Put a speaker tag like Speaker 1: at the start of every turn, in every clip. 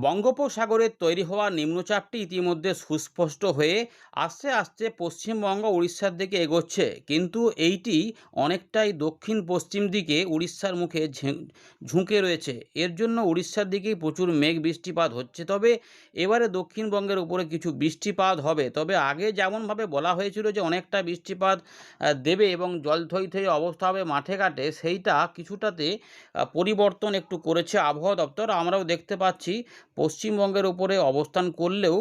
Speaker 1: বঙ্গোপসাগরে তৈরি হওয়া নিম্নচাপটি ইতিমধ্যে সুস্পষ্ট হয়ে আস্তে আস্তে পশ্চিমবঙ্গ উড়িষ্যার দিকে এগোচ্ছে, কিন্তু এইটি অনেকটাই দক্ষিণ পশ্চিম দিকে উড়িষ্যার মুখে ঝুঁকে রয়েছে। এর জন্য উড়িষ্যার দিকেই প্রচুর মেঘ বৃষ্টিপাত হচ্ছে। তবে এবারে দক্ষিণবঙ্গের উপরে কিছু বৃষ্টিপাত হবে, তবে আগে যেমনভাবে বলা হয়েছিল যে অনেকটা বৃষ্টিপাত দেবে এবং জল থই থই অবস্থা হবে মাঠে ঘাটে, সেইটা কিছুটাতে পরিবর্তন একটু করেছে আবহাওয়া দপ্তর। আমরাও দেখতে পাচ্ছি পশ্চিমবঙ্গের উপরে অবস্থান করলেও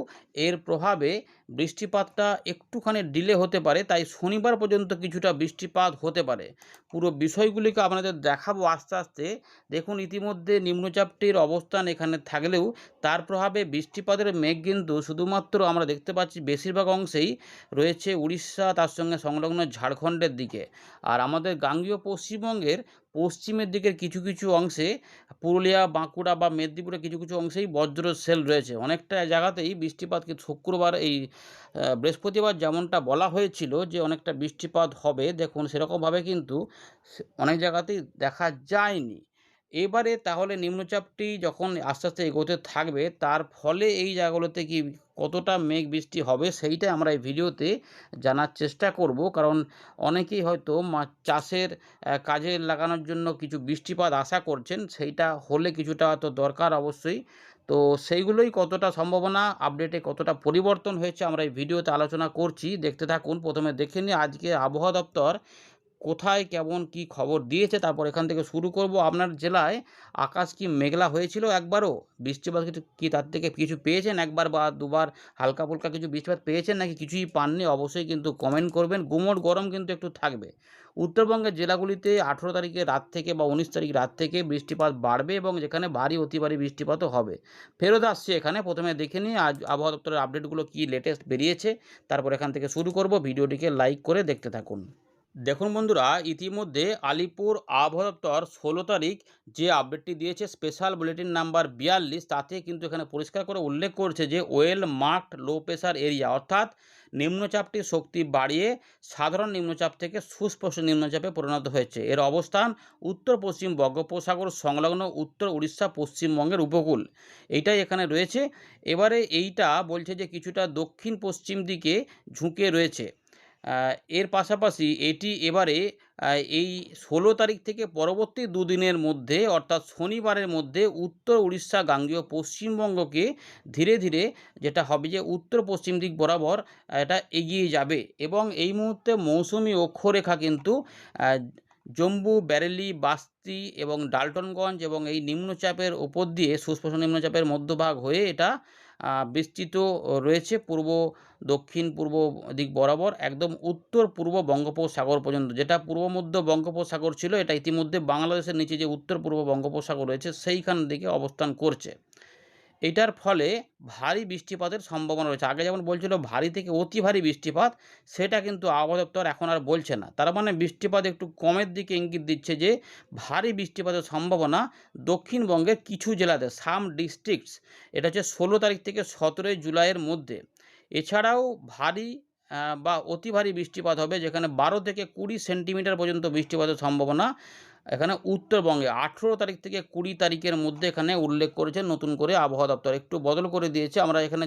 Speaker 1: এর প্রভাবে বৃষ্টিপাতটা একটুখানি ডিলে হতে পারে, তাই শনিবার পর্যন্ত কিছুটা বৃষ্টিপাত হতে পারে। পুরো বিষয়গুলিকে আপনাদের দেখাবো আস্তে আস্তে। দেখুন, ইতিমধ্যে নিম্নচাপটির অবস্থান এখানে থাকলেও তার প্রভাবে বৃষ্টিপাতের মেঘ কিন্তু শুধুমাত্র আমরা দেখতে পাচ্ছি বেশিরভাগ অংশেই রয়েছে উড়িষ্যা, তার সঙ্গে সংলগ্ন ঝাড়খণ্ডের দিকে। আর আমাদের গাঙ্গেয় পশ্চিমবঙ্গের পশ্চিমের দিকের কিছু কিছু অংশে, পুরুলিয়া, বাঁকুড়া বা মেদিনীপুরের কিছু কিছু অংশেই বজ্র সেল রয়েছে। অনেকটা জায়গাতেই বৃষ্টিপাত শুক্রবার এই বৃহস্পতিবার যেমনটা বলা হয়েছিল যে অনেকটা বৃষ্টিপাত হবে, দেখুন সেরকমভাবে কিন্তু অনেক জায়গাতেই দেখা যায়নি। এবারে তাহলে নিম্নচাপটি যখন আস্তে আস্তে এগোতে থাকবে, তার ফলে এই জায়গাগুলোতে কি কতটা মেঘ বৃষ্টি হবে সেইটাই আমরা এই ভিডিওতে জানার চেষ্টা করব। কারণ অনেকেই হয়তো চাষের কাজে লাগানোর জন্য কিছু বৃষ্টিপাত আশা করছেন, সেইটা হলে কিছুটা তো দরকার অবশ্যই। তো সেইগুলোই কতটা সম্ভাবনা, আপডেটে কতটা পরিবর্তন হয়েছে আমরা এই ভিডিওতে আলোচনা করছি, দেখতে থাকুন। প্রথমে দেখে নিই আজকে আবহাওয়া দপ্তর কোথায় কেমন কি খবর দিয়েছে, তারপর এখান থেকে শুরু করব। আপনার জেলায় আকাশ কি মেঘলা হয়েছিল একবারও? বৃষ্টিপাত কি তার থেকে কিছু পেয়েছেন একবার বা দুবার? হালকা ফুলকা কিছু বৃষ্টিপাত পেয়েছেন নাকি কিছুই পাননি? অবশ্যই কিন্তু কমেন্ট করবেন। গুমোট গরম কিন্তু একটু থাকবে। উত্তরবঙ্গের জেলাগুলিতে 18 তারিখে রাত থেকে বা 19 তারিখ রাত থেকে বৃষ্টিপাত বাড়বে এবং যেখানে ভারী অতি ভারী বৃষ্টিপাতও হবে। ফেরত আসছে এখানে, প্রথমে দেখে নিই আজ আবহাওয়া দপ্তরের আপডেটগুলো কি লেটেস্ট বেরিয়েছে, তারপর এখান থেকে শুরু করব। ভিডিওটিকে লাইক করে দেখতে থাকুন। দেখুন বন্ধুরা, ইতিমধ্যে আলিপুর আবহাওয়া দপ্তর 16 তারিখ যে আপডেটটি দিয়েছে স্পেশাল বুলেটিন নাম্বার 42, তাতে কিন্তু এখানে পরিষ্কার করে উল্লেখ করছে যে well marked low pressure area, অর্থাৎ নিম্নচাপটি শক্তি বাড়িয়ে সাধারণ নিম্নচাপ থেকে সুস্পষ্ট নিম্নচাপে পরিণত হয়েছে। এর অবস্থান উত্তর পশ্চিম বঙ্গোপসাগর সংলগ্ন উত্তর উড়িষ্যা পশ্চিমবঙ্গের উপকূল, এইটাই এখানে রয়েছে। এবারে এইটা বলছে যে কিছুটা দক্ষিণ পশ্চিম দিকে ঝুঁকে রয়েছে। এর পাশাপাশি এটি এবারে এই 16 তারিখ থেকে পরবর্তী দুদিনের মধ্যে, অর্থাৎ শনিবারের মধ্যে উত্তর উড়িষ্যা গাঙ্গেয় পশ্চিমবঙ্গকে ধীরে ধীরে যেটা হবে যে উত্তর পশ্চিম দিক বরাবর এটা এগিয়ে যাবে। এবং এই মুহূর্তে মৌসুমি অক্ষরেখা কিন্তু জম্মু, ব্যারেলি, বাস্তি এবং ডালটনগঞ্জ এবং এই নিম্নচাপের ওপর দিয়ে সুস্পষ্ট নিম্নচাপের মধ্যভাগ হয়ে এটা বিস্তৃত রয়েছে পূর্ব, দক্ষিণ পূর্ব দিক বরাবর একদম উত্তর পূর্ব বঙ্গোপসাগর পর্যন্ত। যেটা পূর্ব মধ্য বঙ্গোপসাগর ছিল, এটা ইতিমধ্যে বাংলাদেশের নিচে যে উত্তর পূর্ব বঙ্গোপসাগর রয়েছে সেইখান দিকে অবস্থান করছে। এটার ফলে ভারী বৃষ্টিপাতের সম্ভাবনা রয়েছে। আগে যেমন বলছিল ভারী থেকে অতি ভারী বৃষ্টিপাত, সেটা কিন্তু আবহাওয়া দপ্তর এখন আর বলছে না। তার মানে বৃষ্টিপাত একটু কমের দিকে ইঙ্গিত দিচ্ছে যে ভারী বৃষ্টিপাতের সম্ভাবনা দক্ষিণবঙ্গের কিছু জেলাতে, সাম ডিস্ট্রিক্টস। এটা হচ্ছে 16 তারিখ থেকে 17 জুলাইয়ের মধ্যে। এছাড়াও ভারী বা অতি ভারী বৃষ্টিপাত হবে, যেখানে 12 থেকে 20 সেন্টিমিটার পর্যন্ত বৃষ্টিপাতের সম্ভাবনা এখানে উত্তরবঙ্গে 18 তারিখ থেকে 20 তারিখের মধ্যে এখানে উল্লেখ করেছে নতুন করে আবহাওয়া দপ্তর। একটু বদল করে দিয়েছে, আমরা এখানে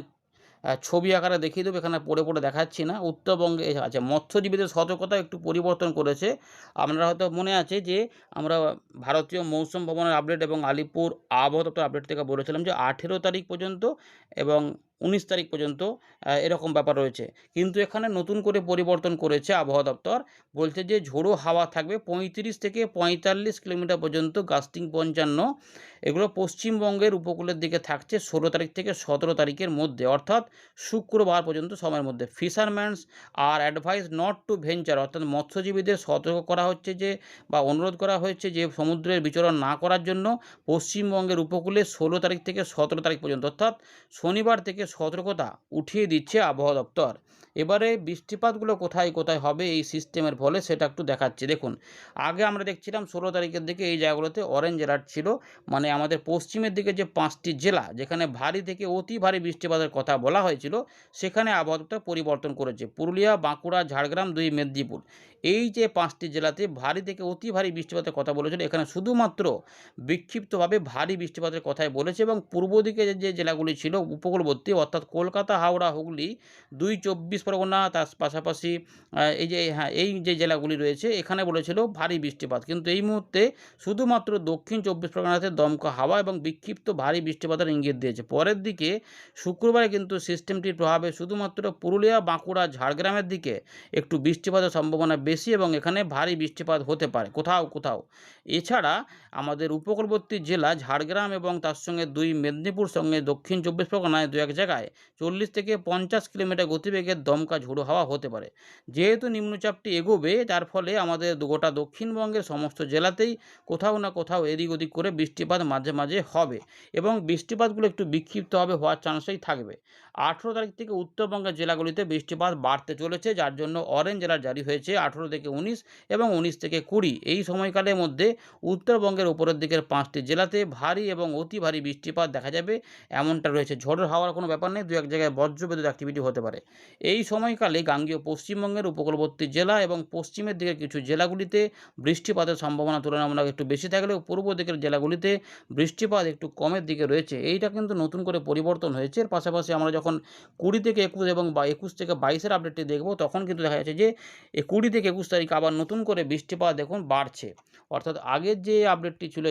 Speaker 1: ছবি আকারে দেখিয়ে দেবো, এখানে পড়ে পড়ে দেখাচ্ছি না। উত্তরবঙ্গে আচ্ছা, মৎস্যজীবীদের সতর্কতা একটু পরিবর্তন করেছে। আপনারা হয়তো মনে আছে যে আমরা ভারতীয় মৌসুম ভবনের আপডেট এবং আলিপুর আবহাওয়া দপ্তর আপডেট থেকে বলেছিলাম যে 18 তারিখ পর্যন্ত এবং 19 তারিখ পর্যন্ত এরকম ব্যাপার রয়েছে। কিন্তু এখানে নতুন করে পরিবর্তন করেছে আবহাওয়া দপ্তর, বলছে যে ঝোড়ো হাওয়া থাকবে 35 থেকে 45 কিলোমিটার পর্যন্ত, গাস্টিং 55। এগুলো পশ্চিমবঙ্গের উপকূলের দিকে থাকছে 16 তারিখ থেকে 17 তারিখের মধ্যে, অর্থাৎ শুক্রবার পর্যন্ত সময়ের মধ্যে। Fishermen are advised not to venture, অর্থাৎ মৎস্যজীবীদের সতর্ক করা হচ্ছে যে বা অনুরোধ করা হয়েছে যে সমুদ্রের বিচরণ না করার জন্য পশ্চিমবঙ্গের উপকূলে 16 তারিখ থেকে 17 তারিখ পর্যন্ত, অর্থাৎ শনিবার থেকে সতর্কতা উঠিয়ে দিচ্ছে আবহাওয়া দপ্তর। এবারে বৃষ্টিপাতগুলো কোথায় কোথায় হবে এই সিস্টেমের ফলে সেটা একটু দেখাচ্ছি। দেখুন, আগে আমরা দেখছিলাম 16 তারিখের দিকে এই জায়গাগুলোতে অরেঞ্জ অ্যালার্ট ছিল। মানে আমাদের পশ্চিমের দিকে যে 5টি জেলা যেখানে ভারী থেকে অতি ভারী বৃষ্টিপাতের কথা বলা হয়েছিল, সেখানে আবহাওয়া দপ্তর পরিবর্তন করেছে। পুরুলিয়া, বাঁকুড়া, ঝাড়গ্রাম, 2 মেদিনীপুর, এই যে 5টি জেলাতে ভারী থেকে অতি ভারী বৃষ্টিপাতের কথা বলেছিল, এখানে শুধুমাত্র বিক্ষিপ্তভাবে ভারী বৃষ্টিপাতের কথাই বলেছে। এবং পূর্ব দিকে যে জেলাগুলি ছিল উপকূলবর্তী, অর্থাৎ কলকাতা, হাওড়া, হুগলি, 2 চব্বিশ পরগনা, তার পাশাপাশি এই যে জেলাগুলি রয়েছে এখানে বলেছিল ভারী বৃষ্টিপাত। কিন্তু এই মুহূর্তে শুধুমাত্র দক্ষিণ 24 পরগনাতে দমকা হাওয়া এবং বিক্ষিপ্ত ভারী বৃষ্টিপাতের ইঙ্গিত দিয়েছে। পরের দিকে শুক্রবারে কিন্তু সিস্টেমটির প্রভাবে শুধুমাত্র পুরুলিয়া, বাঁকুড়া, ঝাড়গ্রামের দিকে একটু বৃষ্টিপাতের সম্ভাবনা বেশি এবং এখানে ভারী বৃষ্টিপাত হতে পারে কোথাও কোথাও। এছাড়া আমাদের উপকূলবর্তী জেলা ঝাড়গ্রাম এবং তার সঙ্গে 2 মেদিনীপুর, সঙ্গে দক্ষিণ 24 পরগনায় 2-1 জায়গায় 40 থেকে 50 কিলোমিটার গতিবেগের দমকা ঝোড়ো হাওয়া হতে পারে। যেহেতু নিম্নচাপটি এগোবে, তার ফলে আমাদের গোটা দক্ষিণবঙ্গের সমস্ত জেলাতেই কোথাও না কোথাও এদিক ওদিক করে বৃষ্টিপাত মাঝে মাঝে হবে এবং বৃষ্টিপাতগুলো একটু বিক্ষিপ্তভাবে হওয়ার চান্সই থাকবে। 18 তারিখ থেকে উত্তরবঙ্গের জেলাগুলিতে বৃষ্টিপাত বাড়তে চলেছে, যার জন্য অরেঞ্জ অ্যালার্ট জারি হয়েছে 18 থেকে 19 এবং 19 থেকে 20 এই সময়কালের মধ্যে উত্তরবঙ্গের উপরের দিকের 5টি জেলাতে ভারী এবং অতি ভারী বৃষ্টিপাত দেখা যাবে, এমনটা রয়েছে। ঝড়ের হাওয়ার কোনো ব্যাপার নেই, 2-1 জায়গায় বজ্রবিদ্যুৎ অ্যাক্টিভিটি হতে পারে। এই সময়কালে গাঙ্গেয় পশ্চিমবঙ্গের উপকূলবর্তী জেলা এবং পশ্চিমের দিকের কিছু জেলাগুলিতে বৃষ্টিপাতের সম্ভাবনা তুলনামূলক একটু বেশি থাকলেও পূর্ব দিকের জেলাগুলিতে বৃষ্টিপাত একটু কমের দিকে রয়েছে। এইটা কিন্তু নতুন করে পরিবর্তন হয়েছে। এর পাশাপাশি আমরা যখন 20 থেকে 21 এবং 21 থেকে 22-এর আপডেটটি দেখব, তখন কিন্তু দেখা যাচ্ছে যে 20 থেকে 21 তারিখ আবার নতুন করে বৃষ্টিপাত দেখুন বাড়ছে। অর্থাৎ আগের যে আপডেটটি ছিল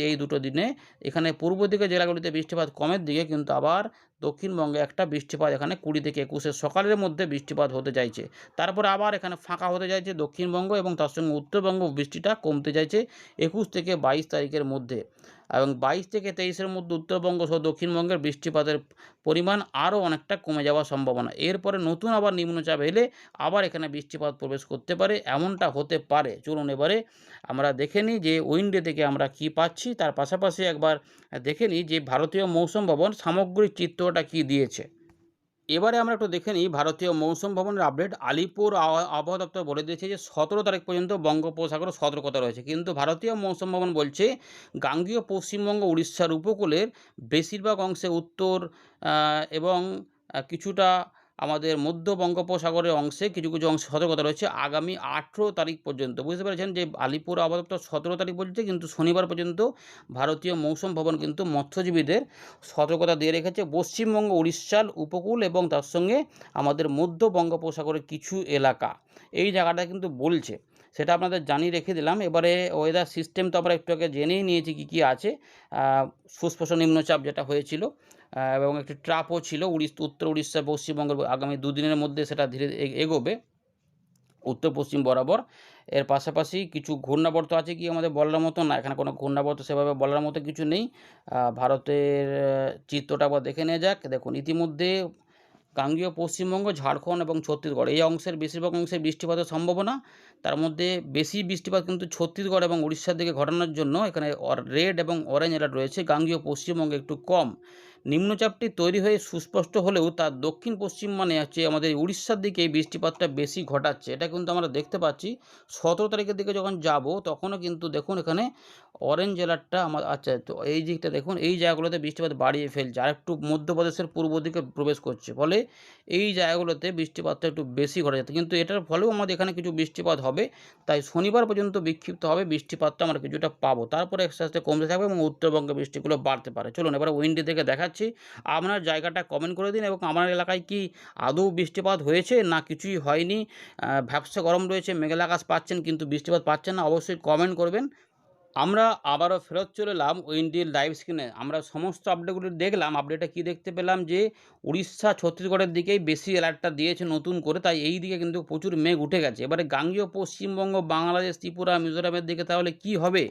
Speaker 1: এই দুটো দিনে এখানে পূর্ব দিকের জেলাগুলিতে বৃষ্টিপাত কমের দিকে, কিন্তু আবার দক্ষিণবঙ্গে একটা বৃষ্টিপাত এখানে 20 থেকে 21-এর সকালের মধ্যে বৃষ্টিপাত হতে চাইছে। তারপরে আবার এখানে ফাঁকা হতে চাইছে দক্ষিণবঙ্গ এবং তার সঙ্গে উত্তরবঙ্গ, বৃষ্টিটা কমতে চাইছে 21 থেকে 22 তারিখের মধ্যে। এবং 22 থেকে 23-এর মধ্যে উত্তরবঙ্গ সহ দক্ষিণবঙ্গের বৃষ্টিপাতের পরিমাণ আরও অনেকটা কমে যাওয়ার সম্ভাবনা। এরপরে নতুন আবার নিম্নচাপ এলে আবার এখানে বৃষ্টিপাত প্রবেশ করতে পারে, এমনটা হতে পারে। চলুন এবারে আমরা দেখে নিই যে উইন্ডে থেকে আমরা কি পাচ্ছি, তার পাশাপাশি একবার দেখে নিই যে ভারতীয় মৌসুম ভবন সামগ্রিক চিত্রটা কি দিয়েছে। এবারে আমরা একটু দেখে নিই ভারতীয় মৌসুম ভবনের আপডেট। আলিপুর আবহাওয়া দপ্তর বলে দিয়েছে যে 17 তারিখ পর্যন্ত বঙ্গোপসাগরে সতর্কতা রয়েছে, কিন্তু ভারতীয় মৌসুম ভবন বলছে গাঙ্গেয় পশ্চিমবঙ্গ, উড়িষ্যার উপকূলের বেশিরভাগ অংশে উত্তর এবং কিছুটা আমাদের মধ্য বঙ্গোপসাগরের অংশে কিছু কিছু অংশে সতর্কতা রয়েছে আগামী 18 তারিখ পর্যন্ত। বুঝতে পেরেছেন যে আলিপুর আবহাওয়া দপ্তর 17 তারিখ বলছে, কিন্তু শনিবার পর্যন্ত ভারতীয় মৌসুম ভবন কিন্তু মৎস্যজীবীদের সতর্কতা দিয়ে রেখেছে পশ্চিমবঙ্গ, উড়িষ্যার উপকূল এবং তার সঙ্গে আমাদের মধ্য বঙ্গোপসাগরের কিছু এলাকা, এই জায়গাটা কিন্তু বলছে। সেটা আপনাদের জানিয়ে রেখে দিলাম। এবারে ওয়েদার সিস্টেম তো আমরা একটু আগে জেনেই নিয়েছি কী কী আছে। সুস্পষ্ট নিম্নচাপ যেটা হয়েছিল এবং একটি ট্রাপও ছিল উত্তর উড়িষ্যা, পশ্চিমবঙ্গের আগামী 2 দিনের মধ্যে সেটা ধীরে এগোবে উত্তর পশ্চিম বরাবর। এর পাশাপাশি কিছু ঘূর্ণাবর্ত আছে কি আমাদের বলার মতো না, এখানে কোনো ঘূর্ণাবর্ত সেভাবে বলার মতো কিছু নেই। ভারতের চিত্রটা আবার দেখে নেওয়া যাক। দেখুন, ইতিমধ্যে গাঙ্গেয় পশ্চিমবঙ্গ, ঝাড়খণ্ড এবং ছত্তিশগড় এই অংশের বেশিরভাগ অংশে বৃষ্টিপাতের সম্ভাবনা। তার মধ্যে বেশি বৃষ্টিপাত কিন্তু ছত্তিশগড় এবং উড়িষ্যার দিকে ঘটানোর জন্য এখানে রেড এবং অরেঞ্জ অ্যালার্ট রয়েছে। গাঙ্গেয় পশ্চিমবঙ্গে একটু কম। নিম্নচাপটি তৈরি হয়ে সুস্পষ্ট হলেও তার দক্ষিণ পশ্চিম মানে হচ্ছে আমাদের উড়িষ্যার দিকে এই বৃষ্টিপাতটা বেশি ঘটাচ্ছে। এটা কিন্তু আমরা দেখতে পাচ্ছি 17 তারিখের দিকে যখন যাব তখনও কিন্তু দেখুন এখানে অরেঞ্জ অ্যালার্টটা আমার আচ্ছা, তো এই দিকটা দেখুন এই জায়গাগুলোতে বৃষ্টিপাত বাড়িয়ে ফেলছে, আর একটু মধ্যপ্রদেশের পূর্ব দিকে প্রবেশ করছে, ফলে এই জায়গাগুলোতে বৃষ্টিপাতটা একটু বেশি ঘটে যাচ্ছে। কিন্তু এটার ফলেও আমাদের এখানে কিছু বৃষ্টিপাত হবে, তাই শনিবার পর্যন্ত বিক্ষিপ্ত হবে বৃষ্টিপাতটা আমরা কিছুটা পাবো, তারপরে আস্তে আস্তে কমতে থাকবে এবং উত্তরবঙ্গে বৃষ্টিগুলো বাড়তে পারে। চলুন এবার উইন্ডি থেকে দেখাচ্ছি। আপনার জায়গাটা কমেন্ট করে দিন এবং আমার এলাকায় কি আদৌ বৃষ্টিপাত হয়েছে না কিছুই হয়নি, ভ্যাপসা গরম রয়েছে, মেঘলা আকাশ পাচ্ছেন কিন্তু বৃষ্টিপাত পাচ্ছেন না, অবশ্যই কমেন্ট করবেন। আমরা আবারও ফেরত চলে এলাম উইন্ডির লাইভ স্ক্রিনে। আমরা সমস্ত আপডেটগুলি দেখলাম। আপডেটে কি দেখতে পেলাম যে উড়িষ্যা, ছত্তিশগড়ের দিকেই বেশি অ্যালার্টটা দিয়েছে নতুন করে, তাই এই দিকে কিন্তু প্রচুর মেঘ উঠে গেছে। এবারে গাঙ্গেয় পশ্চিমবঙ্গ, বাংলাদেশ, ত্রিপুরা, মিজোরামের দিকে তাহলে কি হবে?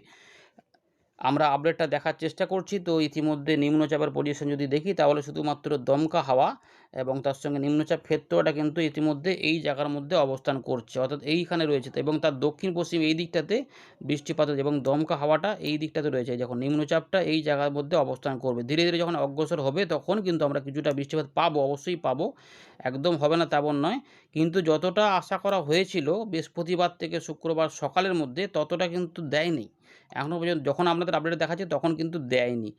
Speaker 1: আমরা আপডেটটা দেখার চেষ্টা করছি। তো ইতিমধ্যে নিম্নচাপের পজিশন যদি দেখি তাহলে শুধুমাত্র দমকা হাওয়া এবং তার সঙ্গে নিম্নচাপ ক্ষেত্রটা কিন্তু ইতিমধ্যে এই জায়গার মধ্যে অবস্থান করছে, অর্থাৎ এইখানে রয়েছে। তো এবং তার দক্ষিণ পশ্চিম এই দিকটাতে বৃষ্টিপাত হচ্ছে এবং দমকা হাওয়াটা এই দিকটাতে রয়েছে। যখন নিম্নচাপটা এই জায়গার মধ্যে অবস্থান করবে, ধীরে ধীরে যখন অগ্রসর হবে তখন কিন্তু আমরা কিছুটা বৃষ্টিপাত পাবো, অবশ্যই পাবো। একদম হবে না তেমন নয়। কিন্তু যতটা আশা করা হয়েছিল বৃহস্পতিবার থেকে শুক্রবার সকালের মধ্যে ততটা কিন্তু দেয়নি। এখনও পর্যন্ত যখন আপনাদের আপডেট দেখাচ্ছে তখন কিন্তু দেয়নি,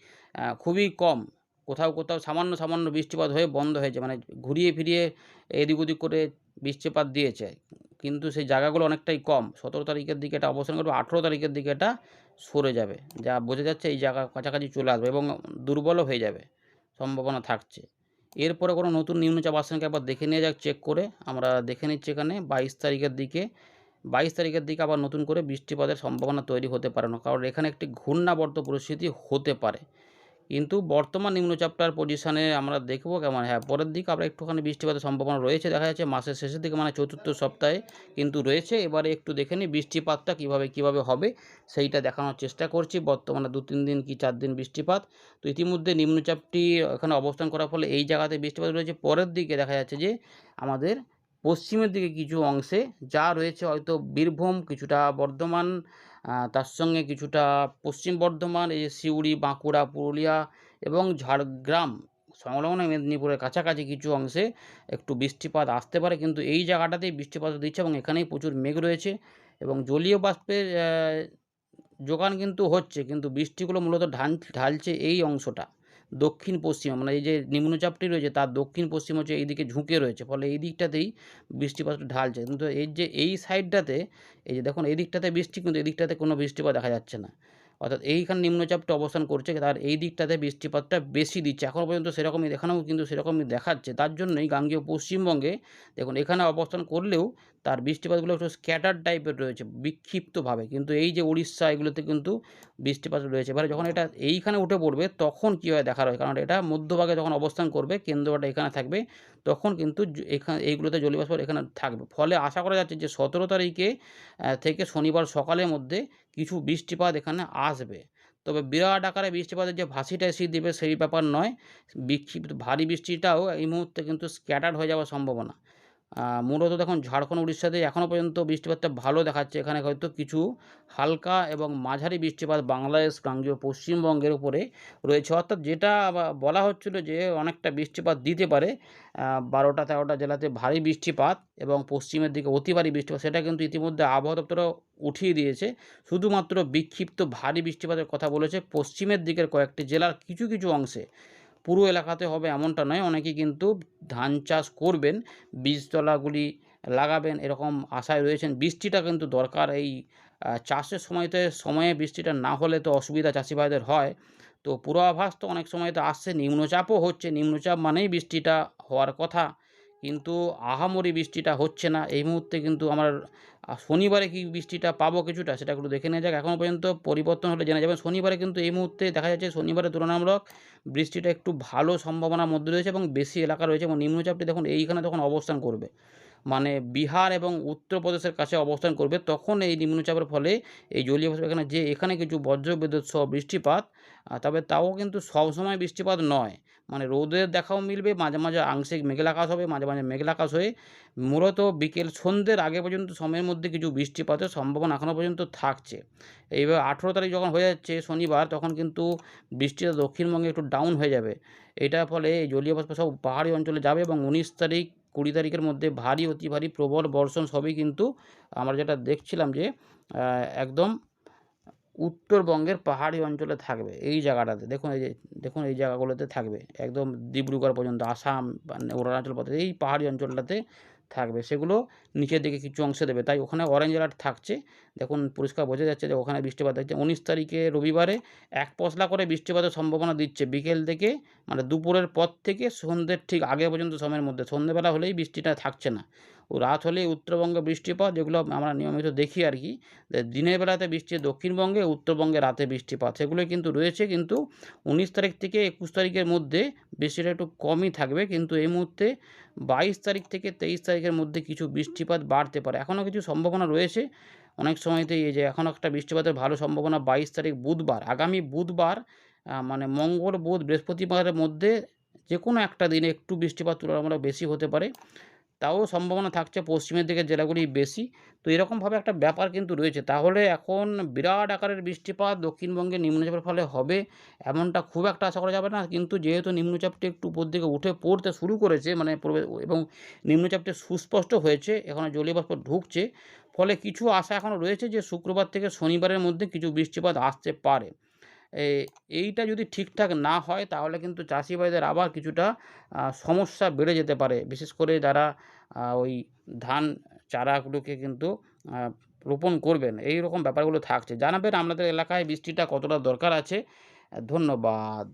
Speaker 1: খুবই কম। কোথাও কোথাও সামান্য সামান্য বৃষ্টিপাত হয়ে বন্ধ হয়েছে, মানে ঘুরিয়ে ফিরিয়ে এদিক ওদিক করে বৃষ্টিপাত দিয়েছে, কিন্তু সেই জায়গাগুলো অনেকটাই কম। 17 তারিখের দিকে এটা অবস্থান করবে, 18 তারিখের দিকে এটা সরে যাবে, যা বোঝা যাচ্ছে এই জায়গা কাছাকাছি চলে আসবে এবং দুর্বলও হয়ে যাবে, সম্ভাবনা থাকছে। এরপরে কোনো নতুন নিম্নচাপ আসছে নাকি একবার দেখে নিয়ে যাক, চেক করে আমরা দেখে নিচ্ছি। এখানে 22 তারিখের দিকে 22 তারিখের দিকে আবার নতুন করে বৃষ্টিপাতের সম্ভাবনা তৈরি হতে পারে না, কারণ এখানে একটি ঘূর্ণাবর্ত পরিস্থিতি হতে পারে। কিন্তু বর্তমান নিম্নচাপটার পজিশনে আমরা দেখব কেমন। হ্যাঁ, পরের দিকে আমরা একটুখানি বৃষ্টিপাতের সম্ভাবনা রয়েছে, দেখা যাচ্ছে মাসের শেষের দিকে, মানে চতুর্থ সপ্তাহে কিন্তু রয়েছে। এবারে একটু দেখে নিই বৃষ্টিপাতটা কীভাবে হবে, সেইটা দেখানোর চেষ্টা করছি। বর্তমানে 2-3 দিন কি 4 দিন বৃষ্টিপাত। তো ইতিমধ্যে নিম্নচাপটি এখানে অবস্থান করার ফলে এই জায়গাতে বৃষ্টিপাত রয়েছে। পরের দিকে দেখা যাচ্ছে যে আমাদের পশ্চিমের দিকে কিছু অংশে যা রয়েছে, হয়তো বীরভূম, কিছুটা বর্ধমান, তার সঙ্গে কিছুটা পশ্চিম বর্ধমান, এই যে সিউড়ি, বাঁকুড়া, পুরুলিয়া এবং ঝাড়গ্রাম সংলগ্ন মেদিনীপুরের কাছাকাছি কিছু অংশে একটু বৃষ্টিপাত আসতে পারে। কিন্তু এই জায়গাটাতেই বৃষ্টিপাত দিচ্ছে এবং এখানেই প্রচুর মেঘ রয়েছে এবং জলীয় বাষ্পের যোগান কিন্তু হচ্ছে, কিন্তু বৃষ্টিগুলো মূলত ঢালছে এই অংশটা দক্ষিণ পশ্চিমে, মানে এই যে নিম্নচাপটি রয়েছে তার দক্ষিণ পশ্চিম হচ্ছে এইদিকে ঝুঁকে রয়েছে, ফলে এই দিকটাতেই বৃষ্টিপাতটা ঢালছে। কিন্তু এই সাইডটাতে, এই যে দেখুন এই দিকটাতে বৃষ্টি, কিন্তু এই দিকটাতে কোনো বৃষ্টিপাত দেখা যাচ্ছে না। অর্থাৎ এইখানে নিম্নচাপটা অবস্থান করছে, তার এই দিকটাতে বৃষ্টিপাতটা বেশি দিচ্ছে। এখনও পর্যন্ত সেরকমই, এখানেও কিন্তু সেরকমই দেখাচ্ছে। তার জন্যই গাঙ্গেয় পশ্চিমবঙ্গে দেখুন এখানে অবস্থান করলেও তার বৃষ্টিপাতগুলো একটু স্ক্যাটার্ড টাইপের রয়েছে, বিক্ষিপ্তভাবে। কিন্তু এই যে উড়িষ্যা, এগুলোতে কিন্তু বৃষ্টিপাত রয়েছে। এবারে যখন এটা এইখানে উঠে পড়বে তখন কী হয় দেখার হয়, কারণ এটা মধ্যভাগে যখন অবস্থান করবে, কেন্দ্রটা এখানে থাকবে, তখন কিন্তু এখানে এইগুলোতে জলীয়বাষ্প এখানে থাকবে। ফলে আশা করা যাচ্ছে যে 17 তারিখে থেকে শনিবার সকালের মধ্যে কিছু বৃষ্টিপাত এখানে আসবে। তবে বিরাট আকারে বৃষ্টিপাতের যে ভাসিটা এসে দিবে সেই ব্যাপার নয়। বিক্ষিপ্ত ভারী বৃষ্টিটাও এই মুহূর্তে কিন্তু স্ক্যাটার্ড হয়ে যাওয়ার সম্ভাবনা। মূলত দেখুন ঝাড়খণ্ড, উড়িষ্যাতে এখনও পর্যন্ত বৃষ্টিপাতটা ভালো দেখাচ্ছে। এখানে হয়তো কিছু হালকা এবং মাঝারি বৃষ্টিপাত বাংলাদেশ, গাঙ্গেয় পশ্চিমবঙ্গের উপরে রয়েছে। অর্থাৎ যেটা বলা হচ্ছিল যে অনেকটা বৃষ্টিপাত দিতে পারে, 12টা-13টা জেলাতে ভারী বৃষ্টিপাত এবং পশ্চিমের দিকে অতি ভারী বৃষ্টিপাত, সেটা কিন্তু ইতিমধ্যে আবহাওয়া দপ্তরও উঠিয়ে দিয়েছে। শুধুমাত্র বিক্ষিপ্ত ভারী বৃষ্টিপাতের কথা বলেছে পশ্চিমের দিকের কয়েকটি জেলার কিছু কিছু অংশে। পুরো এলাকাতে হবে এমনটা নয়, অনেকেই কিন্তু ধান চাষ করবেন, বীজতলাগুলি লাগাবেন, এরকম আশায় রয়েছেন। বৃষ্টিটা কিন্তু দরকার, এই চাষের সময়ে বৃষ্টিটা না হলে তো অসুবিধা চাষি ভাইদের হয়। তো পূর্বাভাস তো অনেক সময় তো আসছে, নিম্নচাপও হচ্ছে, নিম্নচাপ মানেই বৃষ্টিটা হওয়ার কথা, কিন্তু আহামরি বৃষ্টিটা হচ্ছে না এই মুহূর্তে। কিন্তু আমার শনিবারে কি বৃষ্টিটা পাবো কিছুটা, সেটা একটু দেখে নেওয়া যাক। এখনও পর্যন্ত পরিবর্তন হলে জেনে যাবেন। শনিবারে কিন্তু এই মুহূর্তে দেখা যাচ্ছে শনিবারের তুলনামূলক বৃষ্টিটা একটু ভালো সম্ভাবনার মধ্যে রয়েছে এবং বেশি এলাকা রয়েছে এবং নিম্নচাপটি দেখুন এইখানে তখন অবস্থান করবে, মানে বিহার এবং উত্তরপ্রদেশের কাছে অবস্থান করবে। তখন এই নিম্নচাপের ফলে এই জলীয় বাষ্প এখানে কিছু বজ্রবিদ্যুৎ সহ বৃষ্টিপাত, তবে তাও কিন্তু সবসময় বৃষ্টিপাত নয়, মানে রোদের দেখাও মিলবে, মাঝে মাঝে আংশিক মেঘলা আকাশ হবে, মাঝে মাঝে মেঘলা আকাশ হয়ে মূলত বিকেল সন্ধ্যের আগে পর্যন্ত সময়ের মধ্যে কিছু বৃষ্টিপাতের সম্ভাবনা এখনও পর্যন্ত থাকছে। এইভাবে 18 তারিখ যখন হয়ে যাচ্ছে শনিবার, তখন কিন্তু বৃষ্টিটা দক্ষিণবঙ্গে একটু ডাউন হয়ে যাবে। এটার ফলে এই জলীয় বাষ্প সব পাহাড়ি অঞ্চলে যাবে এবং 19 তারিখ 20 তারিখের মধ্যে ভারী, অতি ভারী, প্রবল বর্ষণ সবই কিন্তু আমরা যেটা দেখছিলাম যে একদম উত্তরবঙ্গের পাহাড়ি অঞ্চলে থাকবে। এই জায়গাটাতে দেখুন এই জায়গাগুলোতে থাকবে, একদম ডিব্রুগড় পর্যন্ত, আসাম, অরুণাচল প্রদেশ, এই পাহাড়ি অঞ্চলটাতে থাকবে। সেগুলো নিচের দিকে কিছু অংশে দেবে, তাই ওখানে অরেঞ্জ অ্যালার্ট থাকছে। দেখুন পরিষ্কার বোঝা যাচ্ছে যে ওখানে বৃষ্টিপাত হচ্ছে। 19 তারিখে রবিবারে এক পশলা করে বৃষ্টিপাতের সম্ভাবনা দিচ্ছে বিকেল থেকে, মানে দুপুরের পর থেকে সন্ধ্যের ঠিক আগে পর্যন্ত সময়ের মধ্যে। সন্ধ্যেবেলা হলেই বৃষ্টিটা থাকছে না, ও রাত হলেই উত্তরবঙ্গে বৃষ্টিপাত, যেগুলো আমরা নিয়মিত দেখি আর কি। দিনের বেলাতে বৃষ্টি দক্ষিণবঙ্গে, উত্তরবঙ্গে রাতে বৃষ্টিপাত, সেগুলোই কিন্তু রয়েছে। কিন্তু 19 তারিখ থেকে 21 তারিখের মধ্যে বৃষ্টিটা একটু কমই থাকবে। কিন্তু এই মুহূর্তে 22 তারিখ থেকে 23 তারিখের মধ্যে কিছু বৃষ্টিপাত বাড়তে পারে, এখনও কিছু সম্ভাবনা রয়েছে। অনেক সময়তেই এই যে এখন একটা বৃষ্টিপাতের ভালো সম্ভাবনা ২২ তারিখ বুধবার, আগামী বুধবার মানে মঙ্গল, বুধ, বৃহস্পতিবারের মধ্যে যেকোনো একটা দিনে একটু বৃষ্টিপাত তুলনামূলক বেশি হতে পারে। তাও সম্ভাবনা থাকছে পশ্চিমের দিকের জেলাগুলি বেশি। তো এরকমভাবে একটা ব্যাপার কিন্তু রয়েছে। তাহলে এখন বিরাট আকারের বৃষ্টিপাত দক্ষিণবঙ্গে নিম্নচাপের ফলে হবে, এমনটা খুব একটা আশা করা যাবে না। কিন্তু যেহেতু নিম্নচাপটি একটু উপর দিকে উঠে পড়তে শুরু করেছে মানে পড়বে এবং নিম্নচাপটি সুস্পষ্ট হয়েছে, এখানে জলীয় বাষ্প ঢুকছে। ফলে কিছু আশা এখনো রয়েছে যে শুক্রবার থেকে শনিবারের মধ্যে কিছু বৃষ্টিপাত আসতে পারে। এ এইটা যদি ঠিকঠাক না হয় তাহলে কিন্তু চাষি ভাইদের আবার কিছুটা সমস্যা বেড়ে যেতে পারে। বিশেষ করে যারা ওই ধান চারাগুলোকে কিন্তু আ রোপণ করবেন। এইরকম ব্যাপারগুলো থাকছে। জানাবেন আপনাদের এলাকায় বৃষ্টিটা কতটা দরকার আছে। ধন্যবাদ।